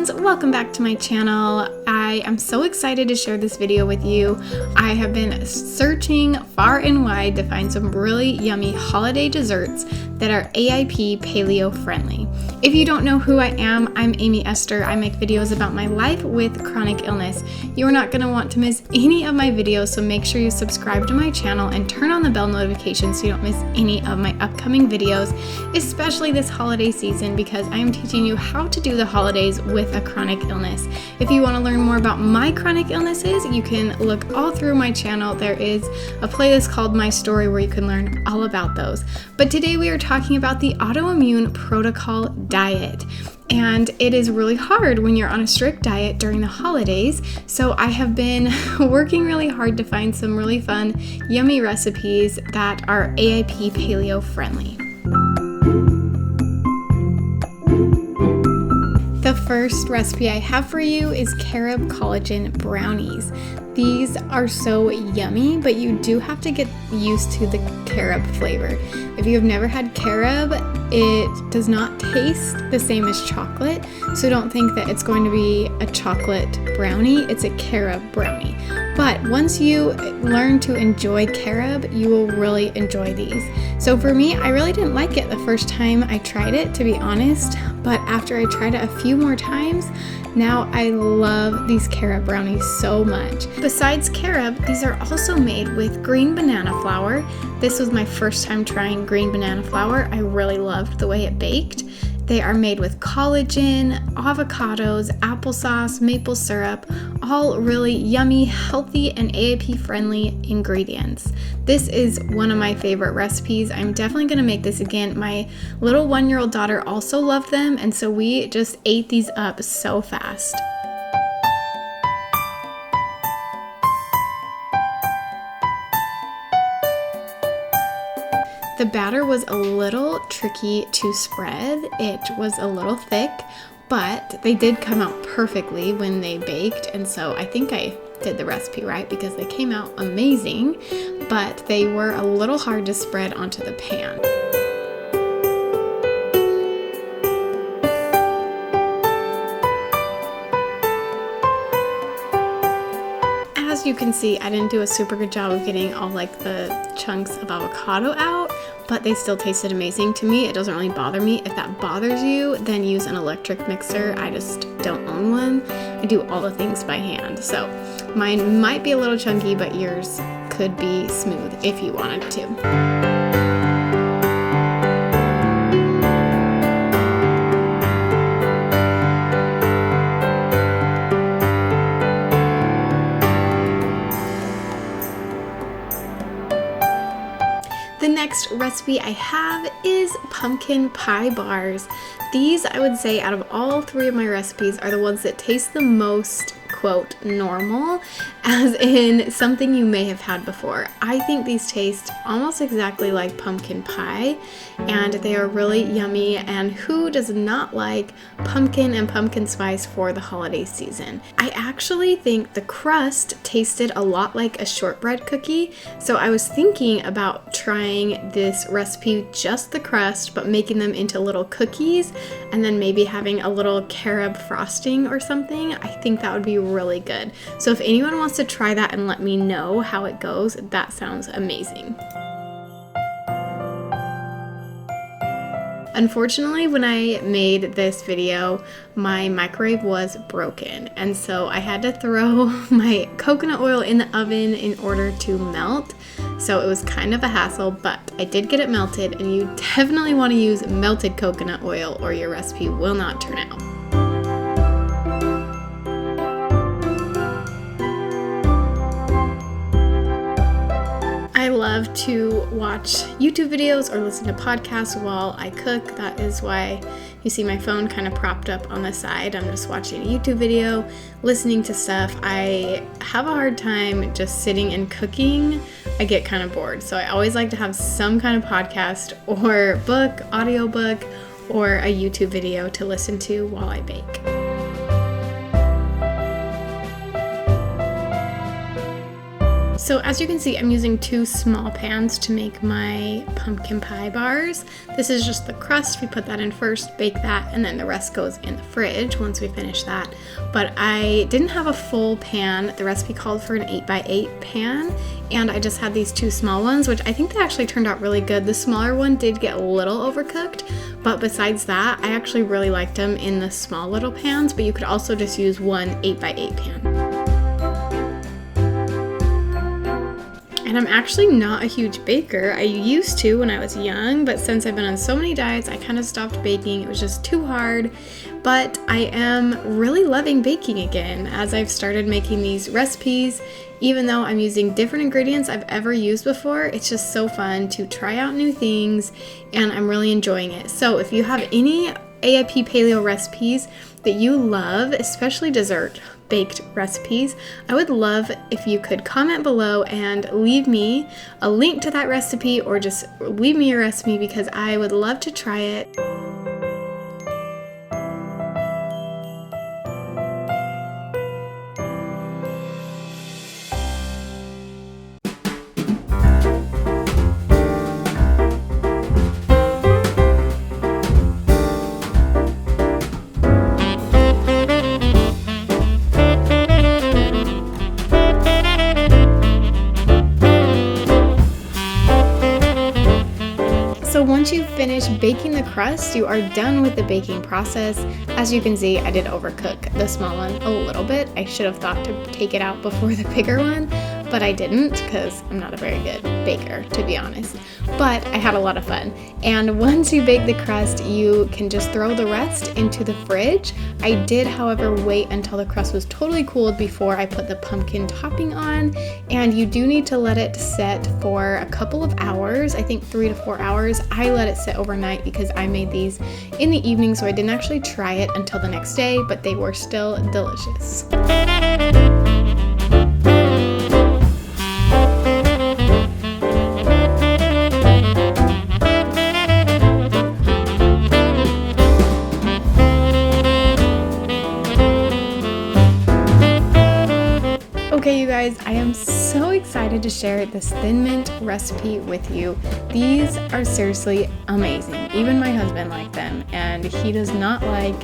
friends, welcome back to my channel. I am so excited to share this video with you. I have been searching far and wide to find some really yummy holiday desserts that are AIP Paleo friendly. If you don't know who I am, I'm Amy Esther. I make videos about my life with chronic illness. You are not going to want to miss any of my videos, so make sure you subscribe to my channel and turn on the bell notification so you don't miss any of my upcoming videos, especially this holiday season, because I am teaching you how to do the holidays with a chronic illness. If you want to learn more about my chronic illnesses, you can look all through my channel. There is a playlist called My Story where you can learn all about those. But today we are talking about the autoimmune protocol diet. And it is really hard when you're on a strict diet during the holidays. So I have been working really hard to find some really fun, yummy recipes that are AIP Paleo friendly. The first recipe I have for you is carob collagen brownies. These are so yummy, but you do have to get used to the carob flavor. If you have never had carob, it does not taste the same as chocolate, so don't think that it's going to be a chocolate brownie. It's a carob brownie. But once you learn to enjoy carob, you will really enjoy these. So for me, I really didn't like it the first time I tried it, to be honest, but after I tried it a few more times, now I love these carob brownies so much. Besides carob, these are also made with green banana flour. This was my first time trying green banana flour. I really loved the way it baked. They are made with collagen, avocados, applesauce, maple syrup, all really yummy, healthy, and AIP friendly ingredients. This is one of my favorite recipes. I'm definitely going to make this again. My little 1-year-old daughter also loved them, and so we just ate these up so fast. The batter was a little tricky to spread. It was a little thick, but they did come out perfectly when they baked, and so I think I did the recipe right because they came out amazing, but they were a little hard to spread onto the pan. As you can see, I didn't do a super good job of getting all like the chunks of avocado out, but they still tasted amazing. To me, it doesn't really bother me. If that bothers you, then use an electric mixer. I just don't own one. I do all the things by hand. So mine might be a little chunky, but yours could be smooth if you wanted to. The next recipe I have is pumpkin pie bars. These, I would say, out of all three of my recipes, are the ones that taste the most, quote, normal, as in something you may have had before. I think these taste almost exactly like pumpkin pie, and they are really yummy, and who does not like pumpkin and pumpkin spice for the holiday season? I actually think the crust tasted a lot like a shortbread cookie, so I was thinking about trying this recipe, just the crust, but making them into little cookies, and then maybe having a little carob frosting or something. I think that would be really good. So if anyone wants to try that and let me know how it goes, that sounds amazing. Unfortunately, when I made this video, my microwave was broken, and so I had to throw my coconut oil in the oven in order to melt. So it was kind of a hassle, but I did get it melted, and you definitely want to use melted coconut oil or your recipe will not turn out. I love to watch YouTube videos or listen to podcasts while I cook. That is why you see my phone kind of propped up on the side. I'm just watching a YouTube video, listening to stuff. I have a hard time just sitting and cooking. I get kind of bored. So I always like to have some kind of podcast or book, audiobook, or a YouTube video to listen to while I bake. So as you can see, I'm using 2 small pans to make my pumpkin pie bars. This is just the crust. We put that in first, bake that, and then the rest goes in the fridge once we finish that. But I didn't have a full pan. The recipe called for an 8x8 pan, and I just had these 2 small ones, which I think they actually turned out really good. The smaller one did get a little overcooked, but besides that, I actually really liked them in the small little pans, but you could also just use one 8x8 pan. And I'm actually not a huge baker. I used to when I was young, but since I've been on so many diets, I kind of stopped baking. It was just too hard. But I am really loving baking again as I've started making these recipes. Even though I'm using different ingredients I've ever used before, it's just so fun to try out new things, and I'm really enjoying it. So if you have any AIP Paleo recipes that you love, especially dessert baked recipes, I would love if you could comment below and leave me a link to that recipe, or just leave me your recipe because I would love to try it. So once you finish baking the crust, you are done with the baking process. As you can see, I did overcook the small one a little bit. I should have thought to take it out before the bigger one, but I didn't because I'm not a very good baker, to be honest. But I had a lot of fun. And once you bake the crust, you can just throw the rest into the fridge. I did, however, wait until the crust was totally cooled before I put the pumpkin topping on. And you do need to let it set for a couple of hours, I think 3 to 4 hours. I let it sit overnight because I made these in the evening, so I didn't actually try it until the next day, but they were still delicious. Okay, you guys, I am so excited to share this Thin Mint recipe with you. These are seriously amazing. Even my husband liked them, and he does not like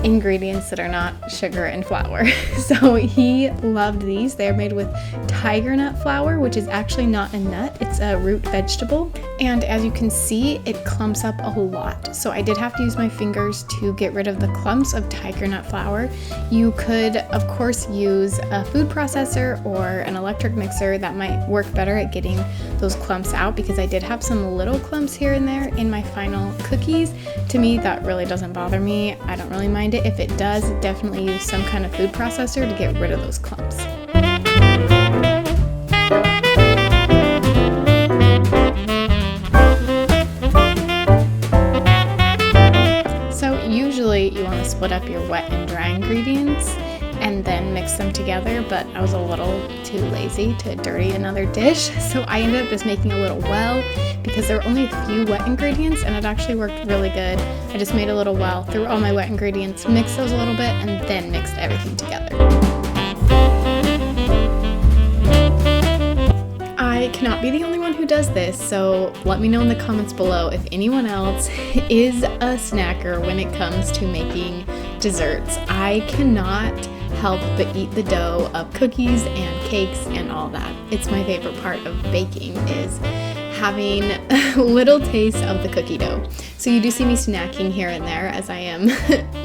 ingredients that are not sugar and flour. So he loved these. They're made with tiger nut flour, which is actually not a nut, it's a root vegetable. And as you can see, it clumps up a lot. So I did have to use my fingers to get rid of the clumps of tiger nut flour. You could, of course, use a food processor or an electric mixer. That might work better at getting those clumps out, because I did have some little clumps here and there in my final cookies. To me, that really doesn't bother me. I don't really mind it. If it does, definitely use some kind of food processor to get rid of those clumps. So usually you want to split up your wet and dry ingredients and then mix them together, but I was a little too lazy to dirty another dish, so I ended up just making a little well because there were only a few wet ingredients and it actually worked really good. I just made a little well, threw all my wet ingredients, mixed those a little bit, and then mixed everything together. I cannot be the only one who does this, so let me know in the comments below if anyone else is a snacker when it comes to making desserts. I cannot help but eat the dough of cookies and cakes and all that. It's my favorite part of baking, is having a little taste of the cookie dough. So you do see me snacking here and there as I am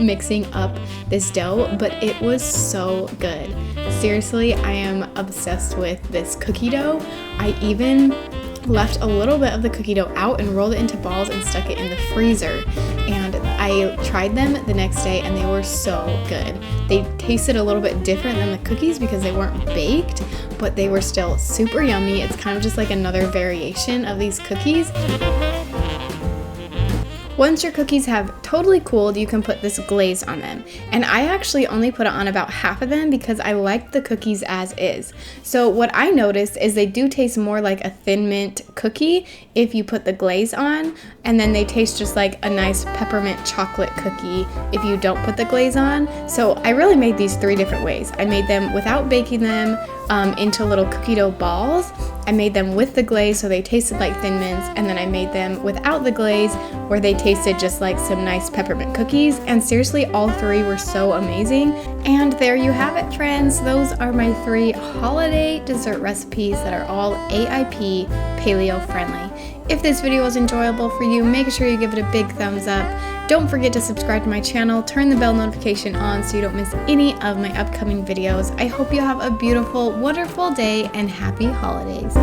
mixing up this dough, but it was so good. Seriously, I am obsessed with this cookie dough. I even left a little bit of the cookie dough out and rolled it into balls and stuck it in the freezer. And I tried them the next day and they were so good. They tasted a little bit different than the cookies because they weren't baked, but they were still super yummy. It's kind of just like another variation of these cookies. Once your cookies have totally cool, you can put this glaze on them. And I actually only put it on about half of them because I like the cookies as is. So what I noticed is they do taste more like a Thin Mint cookie if you put the glaze on, and then they taste just like a nice peppermint chocolate cookie if you don't put the glaze on. So I really made these 3 different ways. I made them without baking them into little cookie dough balls. I made them with the glaze so they tasted like Thin Mints, and then I made them without the glaze where they tasted just like some nice peppermint cookies. And seriously, all 3 were so amazing. And there you have it, friends. Those are my 3 holiday dessert recipes that are all AIP Paleo friendly. If this video was enjoyable for you, make sure you give it a big thumbs up. Don't forget to subscribe to my channel, turn the bell notification on so you don't miss any of my upcoming videos. I hope you have a beautiful, wonderful day and happy holidays.